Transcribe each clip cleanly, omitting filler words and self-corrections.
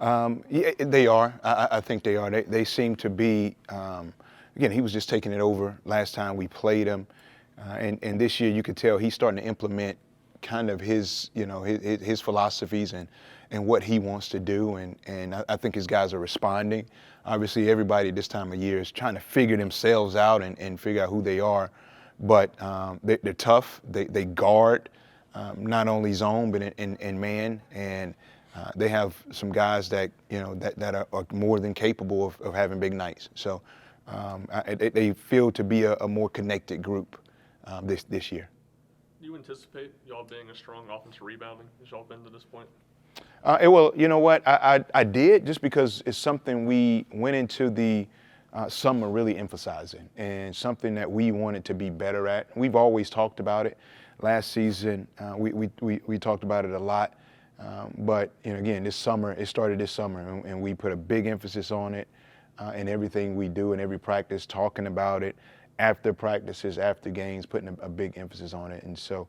Yeah, they are. I think they are. They seem to be. Again, he was just taking it over last time we played him, and this year you could tell he's starting to implement kind of his his philosophies and what he wants to do, and I think his guys are responding. Obviously, everybody this time of year is trying to figure themselves out and figure out who they are, but they're tough. They guard not only zone but in man, and they have some guys that that are more than capable of having big nights. So they feel to be a more connected group this year. Do you anticipate y'all being a strong offensive rebounding as y'all been to this point? Well, you know what? I did, just because it's something we went into the summer really emphasizing, and something that we wanted to be better at. We've always talked about it. Last season, we talked about it a lot. But again, this summer, it started this summer, and we put a big emphasis on it in everything we do, in every practice, talking about it, after practices, after games, putting a big emphasis on it. And so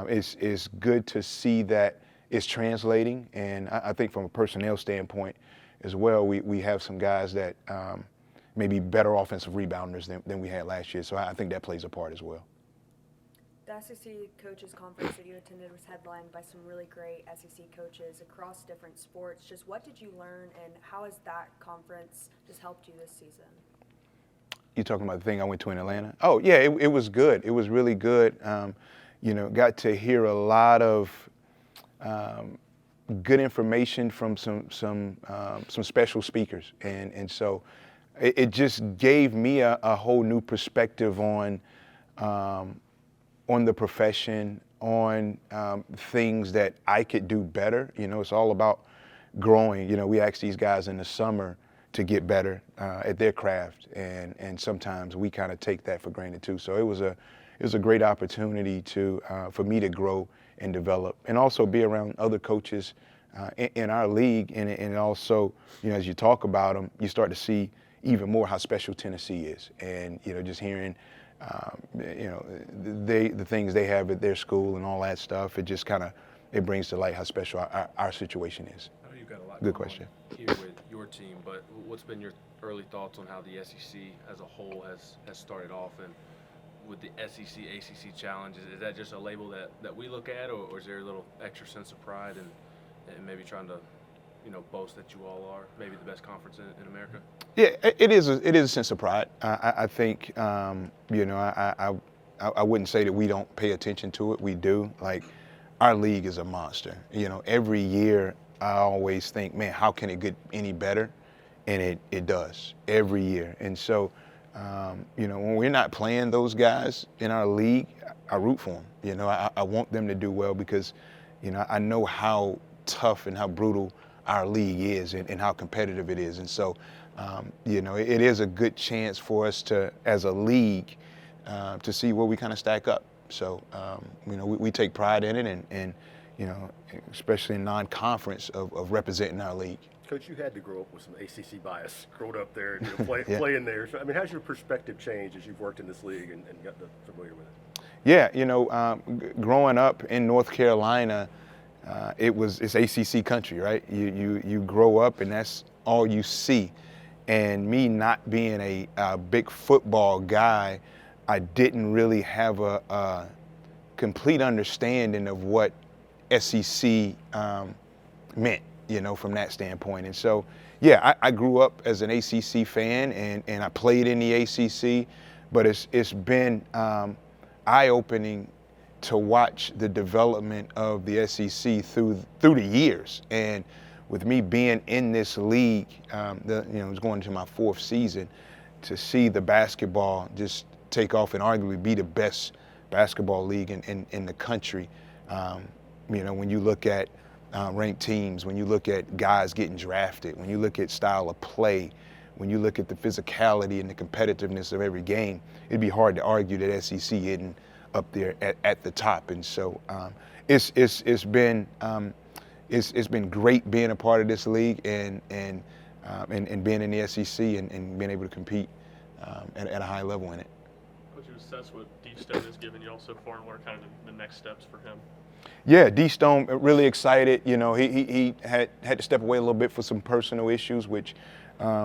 it's good to see that it's translating. And I think from a personnel standpoint as well, we have some guys that may be better offensive rebounders than we had last year. So I think that plays a part as well. The SEC Coaches Conference that you attended was headlined by some really great SEC coaches across different sports. Just what did you learn, and how has that conference just helped you this season? You talking about the thing I went to in Atlanta? Oh, yeah, it was good. It was really good. Got to hear a lot of good information from some special speakers, and so it just gave me a whole new perspective on the profession, on things that I could do better. It's all about growing. We ask these guys in the summer to get better at their craft, and sometimes we kind of take that for granted too. So it was a great opportunity for me to grow and develop, and also be around other coaches in our league, and also as you talk about them, you start to see even more how special Tennessee is, and just hearing the things they have at their school and all that stuff. It just it brings to light how special our situation is. I know you've got a lot Good question here with your team, but what's been your early thoughts on how the SEC as a whole has started off, and with the SEC ACC challenge? Is that just a label that we look at, or is there a little extra sense of pride and maybe trying to boast that you all are maybe the best conference in America? Yeah, it is a sense of pride. I think I wouldn't say that we don't pay attention to it. We do. Like, our league is a monster. Every year I always think, man, how can it get any better? And it does every year. And so when we're not playing those guys in our league, I root for them. I want them to do well, because I know how tough and how brutal our league is, and how competitive it is. And so it is a good chance for us to, as a league, to see where we kind of stack up. So we take pride in it, and especially in non-conference, of representing our league. Coach, you had to grow up with some ACC bias, growing up there and playing there. So, how's your perspective changed as you've worked in this league and gotten familiar with it? Yeah, growing up in North Carolina, it's ACC country, right? You grow up and that's all you see. And me not being a big football guy, I didn't really have a complete understanding of what SEC meant, from that standpoint. And so, yeah, I grew up as an ACC fan, and I played in the ACC, but it's been eye-opening to watch the development of the SEC through the years. And with me being in this league, it was going into my fourth season, to see the basketball just take off and arguably be the best basketball league in the country. When you look at ranked teams, when you look at guys getting drafted, when you look at style of play, when you look at the physicality and the competitiveness of every game, it'd be hard to argue that SEC isn't up there at the top. And so it's been great being a part of this league, and being in the SEC, and being able to compete at a high level in it. Would you assess what Deep Stone has given you all so far, and what are kind of the next steps for him? Yeah, D Stone really excited. You know, he had to step away a little bit for some personal issues, which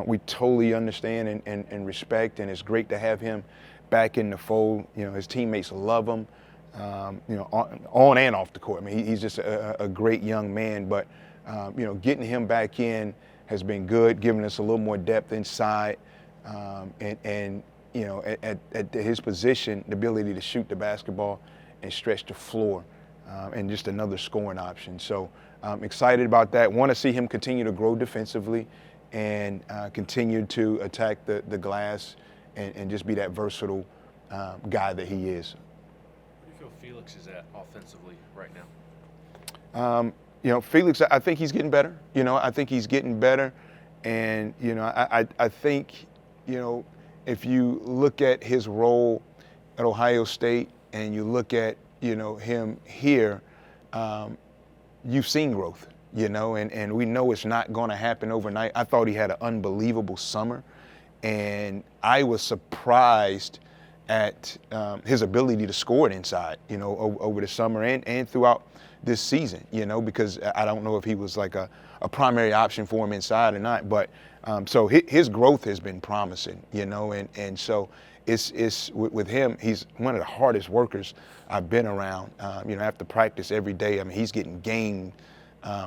we totally understand and respect. And it's great to have him back in the fold. You know, his teammates love him. You know, on and off the court. I mean, he's just a great young man. But you know, getting him back in has been good, giving us a little more depth inside, and you know, at his position, the ability to shoot the basketball and stretch the floor. And just another scoring option. So I'm excited about that. Want to see him continue to grow defensively and continue to attack the glass and just be that versatile guy that he is. Where do you feel Felix is at offensively right now? You know, Felix, I think he's getting better. You know, I think he's getting better. And, you know, I think, you know, if you look at his role at Ohio State and you look at, you know, him here, you've seen growth, you know, and we know it's not going to happen overnight. I thought he had an unbelievable summer, and I was surprised at his ability to score it inside, you know, over the summer and throughout this season, you know, because I don't know if he was like a primary option for him inside or not, but so his growth has been promising, you know, and so it's with him, he's one of the hardest workers I've been around. You know, after practice every day, I mean, he's getting game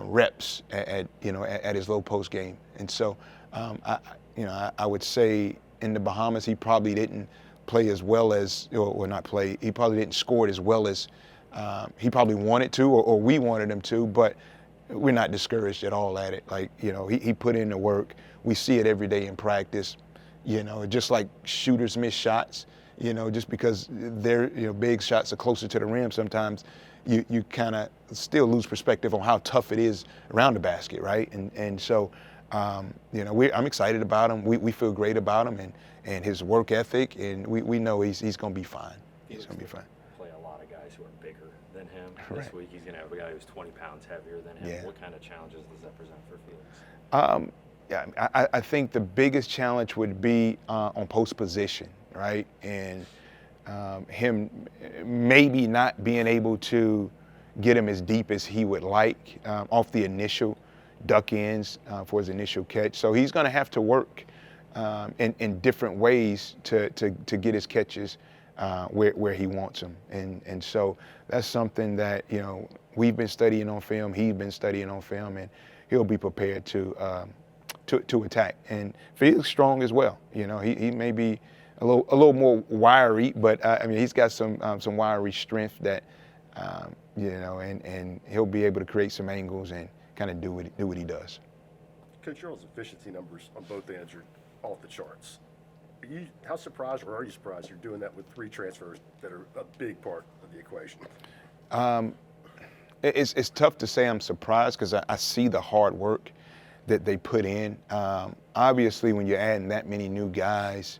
reps at his low post game, and so I would say in the Bahamas he probably didn't play as well as, or not play. He probably didn't score it as well as he probably wanted to, or we wanted him to, but we're not discouraged at all at it. Like, you know, he put in the work. We see it every day in practice. You know, just like shooters miss shots, you know, just because their, you know, big shots are closer to the rim, sometimes you kind of still lose perspective on how tough it is around the basket, right? And so, you know, I'm excited about him. We feel great about him and his work ethic, and we know he's going to be fine. He's going to be fine. Play a lot of guys who are bigger than him. Right. This week he's going to have a guy who's 20 pounds heavier than him. Yeah. What kind of challenges does that present for Felix? Yeah, I think the biggest challenge would be on post position, right? And him maybe not being able to get him as deep as he would like off the initial duck ends for his initial catch. So he's going to have to work in different ways to get his catches where he wants them. And so that's something that, you know, we've been studying on film, he's been studying on film, and he'll be prepared to attack. And Felix strong as well. You know, he may be a little more wiry, but I mean, he's got some wiry strength that you know, and he'll be able to create some angles and kind of do what he does. Coach Earl's efficiency numbers on both ends are off the charts. How surprised, or are you surprised you're doing that with 3 transfers that are a big part of the equation? It's tough to say I'm surprised because I see the hard work that they put in. Obviously, when you're adding that many new guys,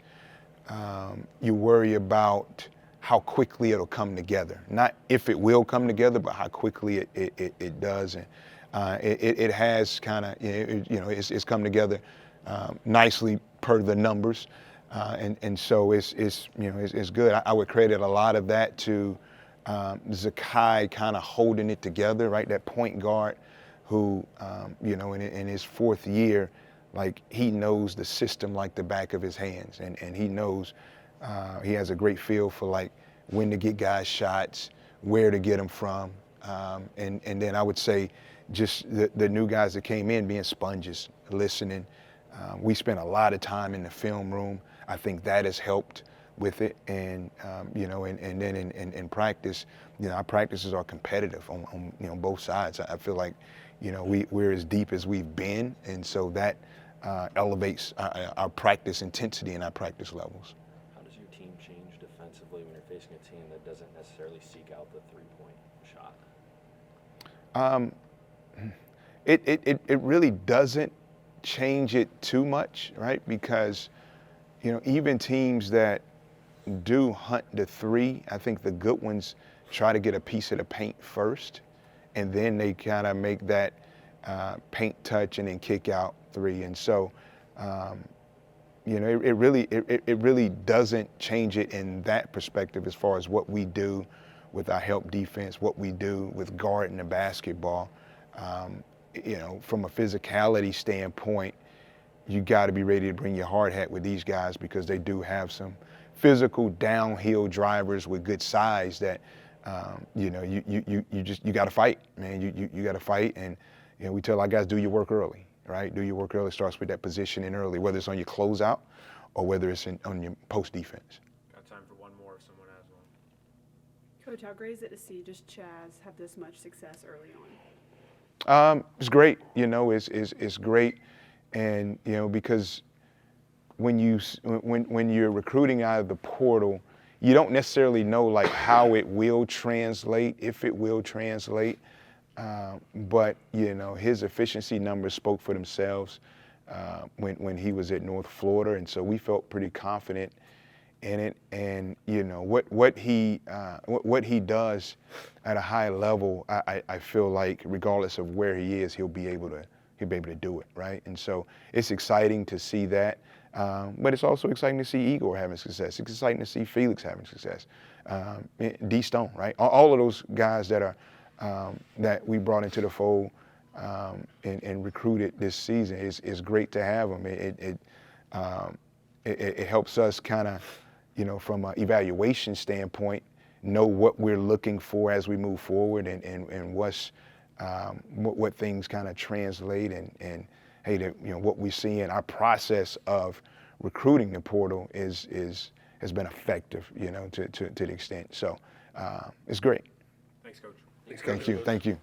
you worry about how quickly it'll come together. Not if it will come together, but how quickly it does. And it has kind of, you know, it's come together nicely per the numbers. And so it's you know, it's good. I would credit a lot of that to Zakai kind of holding it together, right? That point guard who, you know, in his 4th year, like, he knows the system like the back of his hands, and he knows he has a great feel for, like, when to get guys shots, where to get them from, and then I would say just the new guys that came in being sponges, listening. We spent a lot of time in the film room. I think that has helped with it, and you know, and then in practice, you know, our practices are competitive on you know, both sides. I feel like, you know, we're as deep as we've been, and so that elevates our practice intensity and our practice levels. How does your team change defensively when you're facing a team that doesn't necessarily seek out the 3-point shot? It really doesn't change it too much, right? Because, you know, even teams that do hunt the 3, I think the good ones try to get a piece of the paint first, and then they kind of make that paint touch and then kick out 3. And so, you know, it really doesn't change it in that perspective as far as what we do with our help defense, what we do with guarding the basketball. From a physicality standpoint, you got to be ready to bring your hard hat with these guys because they do have some physical downhill drivers with good size that, you got to fight, man. You got to fight, and we tell our guys, do your work early, right? Do your work early. Starts with that positioning early, whether it's on your closeout or whether it's on your post defense. Got time for one more if someone has one. Coach, how great is it to see just Chaz have this much success early on? It's great, it's great, and because when you're recruiting out of the portal, you don't necessarily know like how it will translate, if it will translate, but his efficiency numbers spoke for themselves when he was at North Florida, and so we felt pretty confident in it. And what he does at a high level, I feel like regardless of where he is, he'll be able to do it, right? And so it's exciting to see that, but it's also exciting to see Igor having success. It's exciting to see Felix having success. D Stone, right? All of those guys that we brought into the fold and recruited this season is great to have them. It helps us kind of, from an evaluation standpoint, know what we're looking for as we move forward and what things kind of translate and hey, what we see in our process of recruiting the portal has been effective, to the extent. So it's great. Thanks, Coach. Thank you.